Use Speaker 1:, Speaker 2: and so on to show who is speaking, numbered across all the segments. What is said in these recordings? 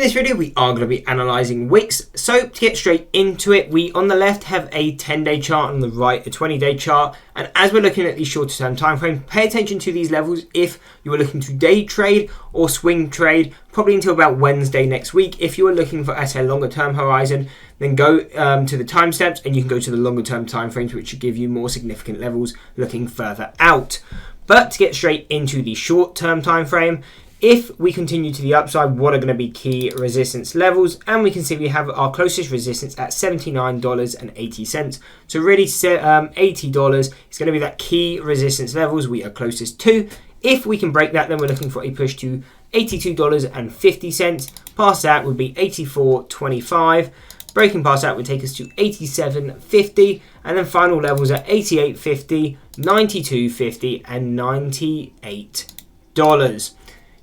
Speaker 1: In this video, we are going to be analysing WIX. So to get straight into it, we on the left have a 10-day chart, on the right a 20-day chart. And as we're looking at these shorter term time frames, pay attention to these levels if you are looking to day trade or swing trade, probably until about Wednesday next week. If you are looking for at a longer term horizon, then go to the timestamps and you can go to the longer term time frames, which should give you more significant levels looking further out. But to get straight into the short term time frame, if we continue to the upside, what are going to be key resistance levels? And we can see we have our closest resistance at $79.80. So really $80 is going to be that key resistance levels we are closest to. If we can break that, then we're looking for a push to $82.50. Past that would be $84.25. Breaking past that would take us to $87.50. And then final levels at $88.50, $92.50 and $98.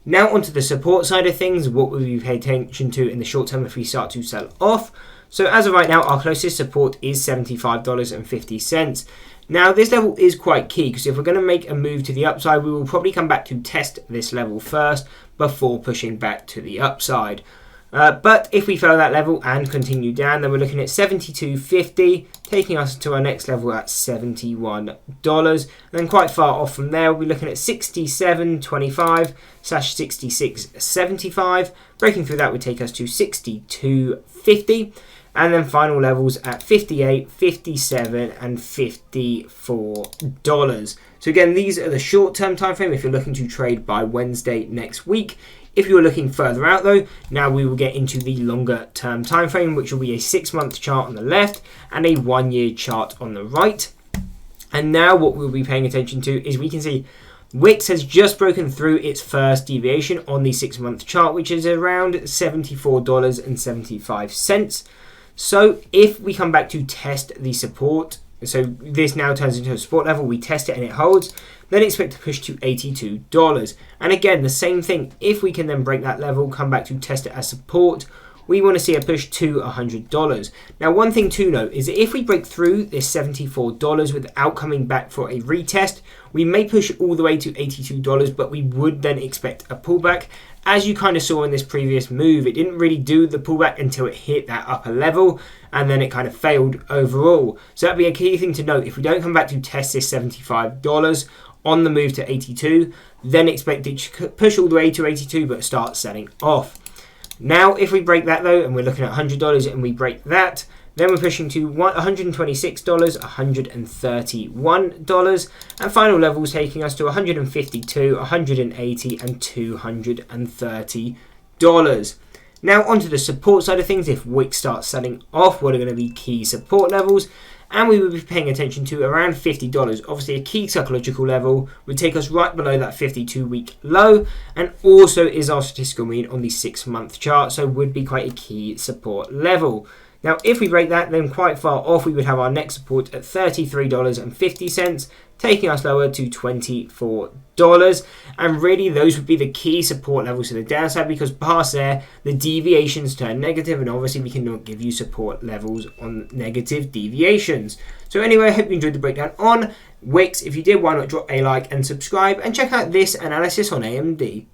Speaker 1: Now onto the support side of things, what will we pay attention to in the short term if we start to sell off? So as of right now, our closest support is $75.50. Now this level is quite key because if we're going to make a move to the upside, we will probably come back to test this level first before pushing back to the upside. But if we fail that level and continue down, then we're looking at $72.50, taking us to our next level at $71. And then quite far off from there, we'll be looking at $67.25/$66.75. Breaking through that would take us to $62.50. And then final levels at $58, $57 and $54. So again, these are the short-term time frame if you're looking to trade by Wednesday next week. If you're looking further out though, now we will get into the longer term time frame, which will be a 6-month chart on the left and a 1-year chart on the right. And now what we'll be paying attention to is we can see WIX has just broken through its first deviation on the 6-month chart, which is around $74.75. So if we come back to test the support, so this now turns into a support level, we test it and it holds, then expect to push to $82. And again, the same thing, if we can then break that level, come back to test it as support, we want to see a push to $100. Now, one thing to note is that if we break through this $74 without coming back for a retest, we may push all the way to $82, but we would then expect a pullback. As you kind of saw in this previous move, it didn't really do the pullback until it hit that upper level, and then it kind of failed overall. So that'd be a key thing to note. If we don't come back to test this $75 on the move to 82, then expect it to push all the way to 82, but start selling off. Now, if we break that though, and we're looking at $100 and we break that, then we're pushing to $126, $131, and final levels taking us to $152, $180, and $230. Now onto the support side of things. If WIX starts selling off, what are going to be key support levels? And we will be paying attention to around $50. Obviously, a key psychological level would take us right below that 52-week low, and also is our statistical mean on the 6-month chart, so would be quite a key support level. Now, if we break that, then quite far off, we would have our next support at $33.50, taking us lower to $24. And really, those would be the key support levels to the downside, because past there, the deviations turn negative, and obviously we cannot give you support levels on negative deviations. So anyway, I hope you enjoyed the breakdown on WIX. If you did, why not drop a like and subscribe, and check out this analysis on AMD.